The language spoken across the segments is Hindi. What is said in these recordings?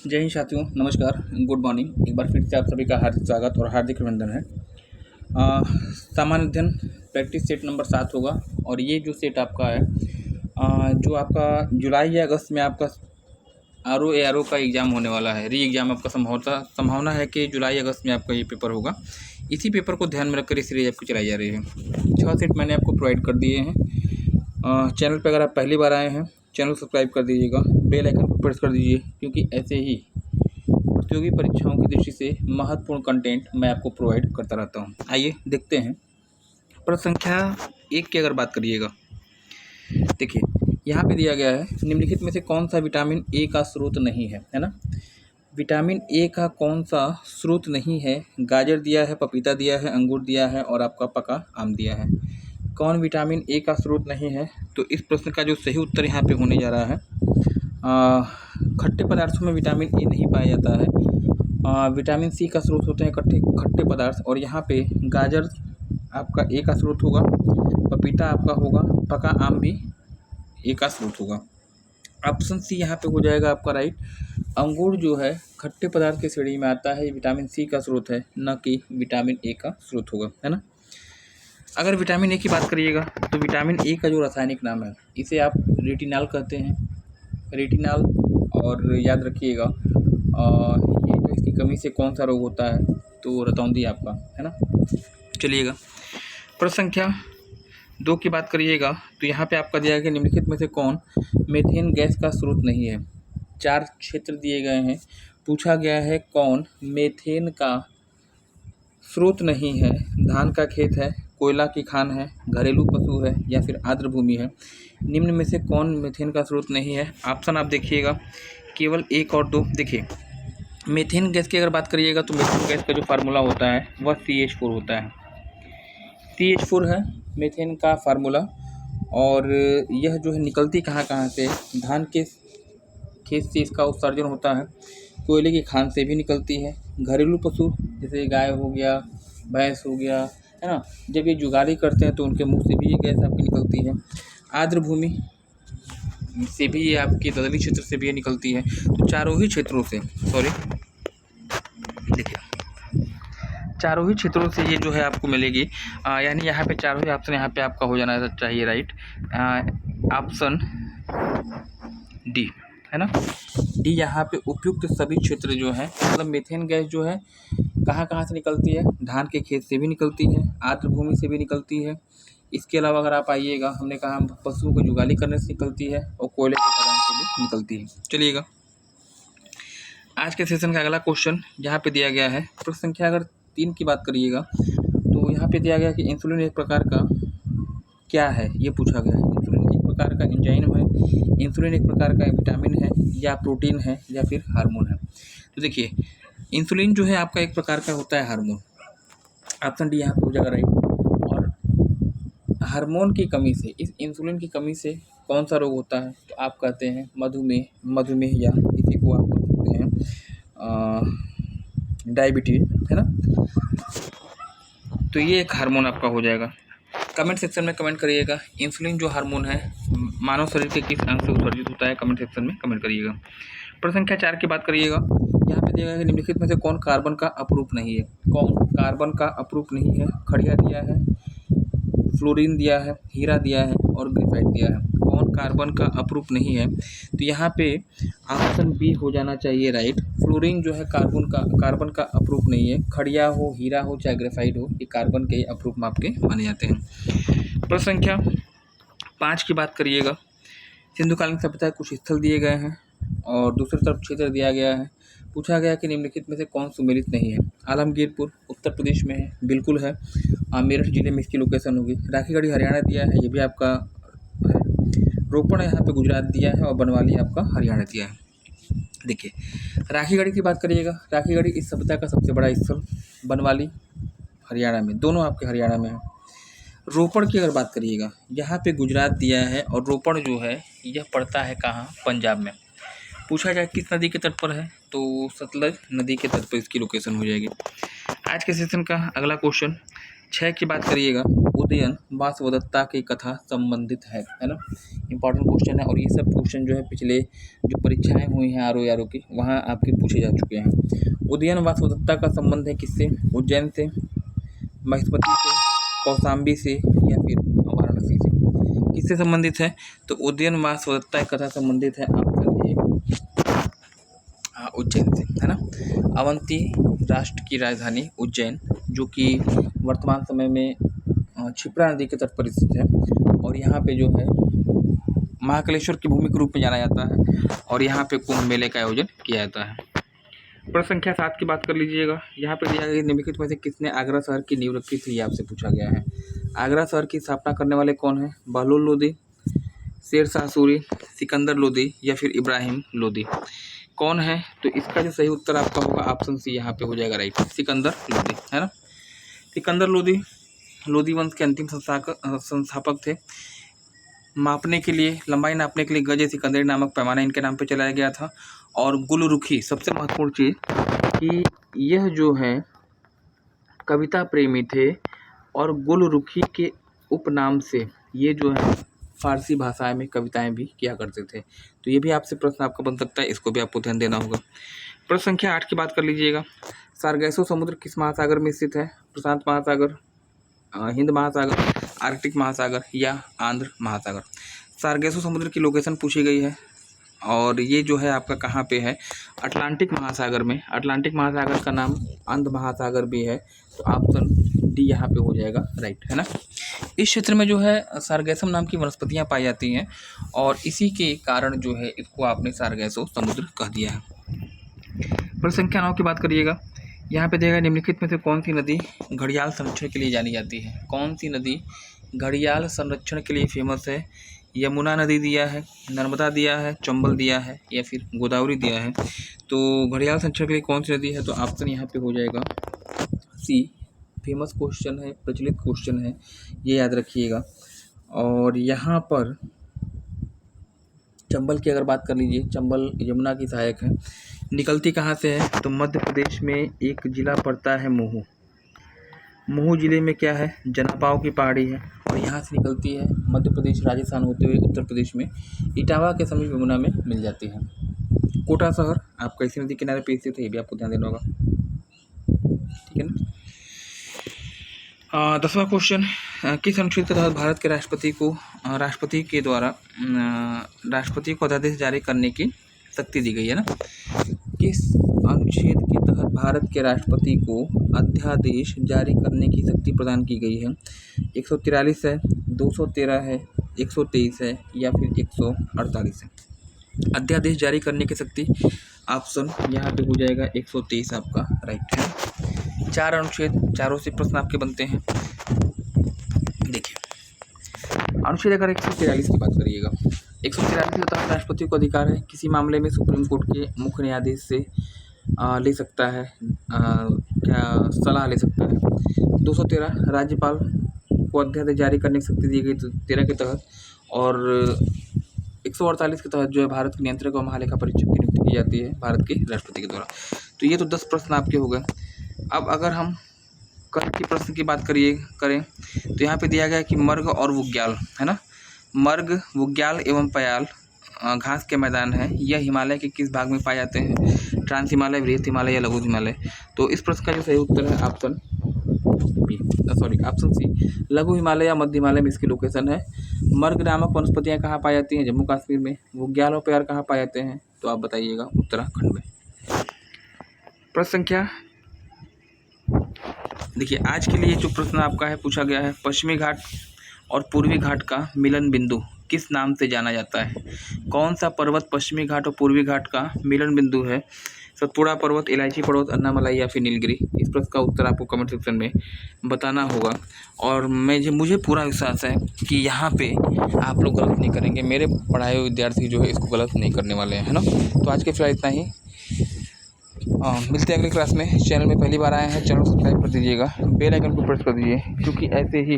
जय हिंद साथियों, नमस्कार, गुड मॉर्निंग। एक बार फिर से आप सभी का हार्दिक स्वागत और हार्दिक अभिनंदन है। सामान्य अध्ययन प्रैक्टिस सेट नंबर 7 होगा और ये जो सेट आपका है जो आपका जुलाई या अगस्त में आपका आर ओ का एग्ज़ाम होने वाला है। री एग्ज़ाम आपका संभावना है कि जुलाई अगस्त में आपका ये पेपर होगा। इसी पेपर को ध्यान में रखकर इस सीरीज आपकी चलाई जा रही है। 6 सेट मैंने आपको प्रोवाइड कर दिए हैं। चैनल पर अगर आप पहली बार आए हैं, चैनल सब्सक्राइब कर दीजिएगा, बेल आइकन को प्रेस कर दीजिए, क्योंकि ऐसे ही प्रतियोगी परीक्षाओं की दृष्टि से महत्वपूर्ण कंटेंट मैं आपको प्रोवाइड करता रहता हूं। आइए देखते हैं। प्रश्न संख्या 1 की अगर बात करिएगा, देखिए यहाँ पे दिया गया है, निम्नलिखित में से कौन सा विटामिन ए का स्रोत नहीं है ना। विटामिन ए का कौन सा स्रोत नहीं है? गाजर दिया है, पपीता दिया है, अंगूर दिया है और आपका पका आम दिया है। कौन विटामिन ए का स्रोत नहीं है? तो इस प्रश्न का जो सही उत्तर यहाँ पे होने जा रहा है, खट्टे पदार्थों में विटामिन ए नहीं पाया जाता है। विटामिन सी का स्रोत होते हैं खट्टे पदार्थ, और यहाँ पे गाजर आपका ए का स्रोत होगा, पपीता आपका होगा, पका आम भी ए का स्रोत होगा। ऑप्शन सी यहाँ पे हो जाएगा आपका राइट। अंगूर जो है खट्टे पदार्थ की श्रेणी में आता है, विटामिन सी का स्रोत है, न कि विटामिन ए का स्रोत होगा, है ना। अगर विटामिन ए की बात करिएगा तो विटामिन ए का जो रासायनिक नाम है, इसे आप रेटिनॉल कहते हैं, रेटिनॉल। और याद रखिएगा ये जो इसकी कमी से कौन सा रोग होता है, तो रतौंधी आपका, है ना। चलिएगा, प्रश्न संख्या 2 की बात करिएगा तो यहाँ पे आपका दिया गया निम्नलिखित में से कौन मीथेन गैस का स्रोत नहीं है। 4 क्षेत्र दिए गए हैं, पूछा गया है कौन मीथेन का स्रोत नहीं है। धान का खेत है, कोयला की खान है, घरेलू पशु है या फिर आर्द्र भूमि है। निम्न में से कौन मीथेन का स्रोत नहीं है? ऑप्शन आप देखिएगा, केवल 1 और 2। देखिए, मीथेन गैस की अगर बात करिएगा तो मीथेन गैस का जो फार्मूला होता है वह CH4 होता है। CH4 है मीथेन का फार्मूला। और यह जो है निकलती कहाँ से? धान के खेत से इसका उत्सर्जन होता है, कोयले की खान से भी निकलती है, घरेलू पशु जैसे गाय हो गया, भैंस हो गया, है ना, जब ये जुगाली करते हैं तो उनके मुंह से भी ये गैस आपकी निकलती है। आर्द्र भूमि से भी ये आपकी दलदली क्षेत्र से भी ये निकलती है। तो चारों ही क्षेत्रों से, देखिए चारों ही क्षेत्रों से ये जो है आपको मिलेगी। यानी यहाँ पे चारों ही ऑप्शन यहाँ पे आपका हो जाना चाहिए राइट। ऑप्शन डी, है ना। डी यहाँ पे उपयुक्त सभी क्षेत्र जो है, मतलब मीथेन गैस जो है कहाँ से निकलती है? धान के खेत से भी निकलती है, आर्द्र भूमि से भी निकलती है। इसके अलावा अगर आप आइएगा, हमने कहा पशुओं को जुगाली करने से निकलती है और कोयले के खदान से भी निकलती है। चलिएगा, आज के सेशन का अगला क्वेश्चन यहाँ पे दिया गया है। प्रश्न संख्या अगर 3 की बात करिएगा तो यहाँ पे दिया गया कि इंसुलिन एक प्रकार का क्या है, ये पूछा गया है। इंसुलिन एक प्रकार का एंजाइम है, इंसुलिन एक प्रकार का विटामिन है या प्रोटीन है या फिर हार्मोन है। तो देखिए, इंसुलिन जो है आपका एक प्रकार का होता है हार्मोन। ऑप्शन डी यहाँ पे हो जाएगा राइट। और हार्मोन की कमी से, इस इंसुलिन की कमी से कौन सा रोग होता है? तो आप कहते हैं मधुमेह या इसी को आप बोल सकते हैं डायबिटीज, है ना। तो ये एक हार्मोन आपका हो जाएगा। कमेंट सेक्शन में कमेंट करिएगा, इंसुलिन जो हार्मोन है मानव शरीर के किस अंग से उत्सर्जित होता है? कमेंट सेक्शन में कमेंट करिएगा। प्रश्न संख्या 4 की बात करिएगा, यहाँ पे दिया गया है निम्नलिखित में से कौन कार्बन का अपरूप नहीं है? कौन कार्बन का अपरूप नहीं है? खड़िया दिया है, फ्लोरीन दिया है, हीरा दिया है और ग्रेफाइट दिया है। कौन कार्बन का अपरूप नहीं है? तो यहाँ पे ऑप्शन बी हो जाना चाहिए राइट। फ्लोरीन जो है कार्बन का अपरूप नहीं है। खड़िया हो, हीरा हो, चाहे ग्रेफाइट हो, ये कार्बन के अपरूप माप के माने जाते हैं। प्रश्न संख्या 5 की बात करिएगा, सिंधुकालीन सभ्यता के कुछ स्थल दिए गए हैं और दूसरी तरफ क्षेत्र दिया गया है। पूछा गया कि निम्नलिखित में से कौन सुमेलित नहीं है? आलमगीरपुर उत्तर प्रदेश में है, बिल्कुल है। मेरठ जिले में इसकी लोकेशन होगी। राखीगढ़ी हरियाणा दिया है, ये भी आपका है। रोपड़ यहाँ पे गुजरात दिया है और बनवाली आपका हरियाणा दिया है। देखिए, राखीगढ़ी की बात करिएगा, राखीगढ़ी इस सभ्यता का सबसे बड़ा स्थल, बनवाली हरियाणा में, दोनों आपके हरियाणा में है। रोपड़ की अगर बात करिएगा, यहाँ पे गुजरात दिया है और रोपड़ जो है यह पड़ता है कहाँ? पंजाब में। पूछा जाए किस नदी के तट पर है, तो सतलज नदी के तट पर इसकी लोकेशन हो जाएगी। आज के सेशन का अगला क्वेश्चन, 6 की बात करिएगा, उदयन वासवदत्ता की कथा संबंधित है ना। इंपॉर्टेंट क्वेश्चन है और ये सब क्वेश्चन जो है पिछले जो परीक्षाएं हुई हैं आर की, वहाँ आपके पूछे जा चुके हैं। उदयन वासवदत्ता का संबंध है किससे? उज्जैन से, महेश्वती से, कौशाम्बी से या फिर वाराणसी से? किससे संबंधित है? तो उदयन वासवदत्ता की कथा संबंधित है आपका ये उज्जैन से, है ना। अवंती राष्ट्र की राजधानी उज्जैन, जो कि वर्तमान समय में क्षिप्रा नदी के तट पर स्थित है और यहाँ पे जो है महाकालेश्वर की भूमि के रूप में जाना जाता है और यहाँ पे कुंभ मेले का आयोजन किया जाता है। प्रश्न संख्या 7 की बात कर लीजिएगा। यहाँ पे दिया गया निम्नलिखित में से किसने आगरा शहर की नींव रखी थी, आपसे पूछा गया है। आगरा शहर की स्थापना करने वाले कौन हैं? बहलोल लोदी, शेर शाह सूरी, सिकंदर लोदी या फिर इब्राहिम लोदी? कौन है? तो इसका जो सही उत्तर आपका होगा ऑप्शन सी यहाँ पे हो जाएगा राइट, सिकंदर लोदी, है ना। सिकंदर लोदी लोदी वंश के अंतिम संस्थापक थे। मापने के लिए, लंबाई नापने के लिए गज सिकंदरी नामक पैमाना इनके नाम पे चलाया गया था। और गुलरुखी, सबसे महत्वपूर्ण चीज़ कि यह जो है कविता प्रेमी थे और गुलरुखी के उपनाम से ये जो है फारसी भाषा में कविताएं भी किया करते थे। तो ये भी आपसे प्रश्न आपका बन सकता है, इसको भी आपको ध्यान देना होगा। प्रश्न संख्या 8 की बात कर लीजिएगा। सारगैसो समुद्र किस महासागर में स्थित है? प्रशांत महासागर, हिंद महासागर, आर्कटिक महासागर या आंध्र महासागर? सारगैसो समुद्र की लोकेशन पूछी गई है और ये जो है आपका कहाँ पे है? अटलांटिक महासागर में। अटलांटिक महासागर का नाम अंध महासागर भी है, तो ऑप्शन डी यहाँ पे हो जाएगा राइट, है ना। इस क्षेत्र में जो है सारगैसम नाम की वनस्पतियाँ पाई जाती हैं और इसी के कारण जो है इसको आपने सारगैसो समुद्र कह दिया है। प्रश्न संख्या 9 की बात करिएगा। यहाँ पे देखा निम्नलिखित में से कौन सी नदी घड़ियाल संरक्षण के लिए जानी जाती है? कौन सी नदी घड़ियाल संरक्षण के लिए फेमस है? यमुना नदी दिया है, नर्मदा दिया है, चंबल दिया है या फिर गोदावरी दिया है? तो घड़ियाल संरक्षण के लिए कौन सी नदी है? तो ऑप्शन यहाँ पे हो जाएगा सी। फेमस क्वेश्चन है, प्रचलित क्वेश्चन है, ये याद रखिएगा। और यहाँ पर चंबल की अगर बात कर लीजिए, चंबल यमुना की सहायक है। निकलती कहाँ से है? तो मध्य प्रदेश में एक जिला पड़ता है महू। महू जिले में क्या है? जनापाव की पहाड़ी है और यहाँ से निकलती है मध्य प्रदेश राजस्थान होते हुए उत्तर प्रदेश में इटावा के समीप यमुना में मिल जाती है। कोटा शहर आपका इसी नदी किनारे पे स्थित है, ये भी आपको ध्यान देना होगा, ठीक है ना। 10वां क्वेश्चन, किस अनुच्छेद के तहत भारत के राष्ट्रपति के द्वारा राष्ट्रपति को अध्यादेश जारी करने की शक्ति दी गई है ना? किस अनुच्छेद के तहत भारत के राष्ट्रपति को अध्यादेश जारी करने की शक्ति प्रदान की गई है? 143 है, 213 है, 123 है या फिर 148 है? अध्यादेश जारी करने की शक्ति ऑप्शन यहाँ पे हो जाएगा 123 आपका राइट है। 4 अनुच्छेद, चारों से प्रश्न आपके बनते हैं। देखिए अनुच्छेद अगर 143 की बात करिएगा, 143 के तहत राष्ट्रपति को अधिकार है किसी मामले में सुप्रीम कोर्ट के मुख्य न्यायाधीश से ले सकता है क्या सलाह ले सकता है। 213 राज्यपाल को अध्यादेश जारी करने की शक्ति दी गई 13 के तहत। और 148 के तहत जो है भारत के नियंत्रक और महालेखा परीक्षक की नियुक्ति की जाती है भारत के राष्ट्रपति के द्वारा। तो ये तो 10 प्रश्न आपके हो गए। अब अगर हम कल के प्रश्न की बात करें तो यहाँ पे दिया गया है कि मर्ग और वुग्याल, है ना। मर्ग, वुग्याल एवं पयाल घास के मैदान है, यह हिमालय के किस भाग में पाए जाते हैं? ट्रांस हिमालय, वृहत हिमालय या लघु हिमालय? तो इस प्रश्न का जो सही उत्तर है ऑप्शन सी, लघु हिमालय या मध्य हिमालय में इसकी लोकेशन है। मर्ग नामक वनस्पतियाँ कहाँ पाई जाती हैं? जम्मू कश्मीर में। वुग्याल और पयाल कहाँ पाए जाते हैं? तो आप बताइएगा, उत्तराखंड में। प्रश्न संख्या देखिए, आज के लिए जो प्रश्न आपका है पूछा गया है, पश्चिमी घाट और पूर्वी घाट का मिलन बिंदु किस नाम से जाना जाता है? कौन सा पर्वत पश्चिमी घाट और पूर्वी घाट का मिलन बिंदु है? सतपुड़ा पर्वत, इलायची पर्वत, अन्नामलाई या फिर नीलगिरी? इस प्रश्न का उत्तर आपको कमेंट सेक्शन में बताना होगा। और मुझे पूरा विश्वास है कि यहाँ पे आप लोग गलत नहीं करेंगे, मेरे पढ़ाए हुए विद्यार्थी जो है इसको गलत नहीं करने वाले हैं, है ना। तो आज के फिलहाल इतना ही, मिलते हैं अगली क्लास में। चैनल में पहली बार आए हैं, चैनल सब्सक्राइब कर दीजिएगा, बेल आइकन को प्रेस कर दीजिए, क्योंकि ऐसे ही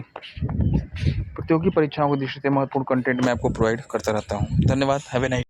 प्रतियोगी परीक्षाओं की दृष्टि से महत्वपूर्ण कंटेंट मैं आपको प्रोवाइड करता रहता हूँ। धन्यवाद, हैव ए नाइस।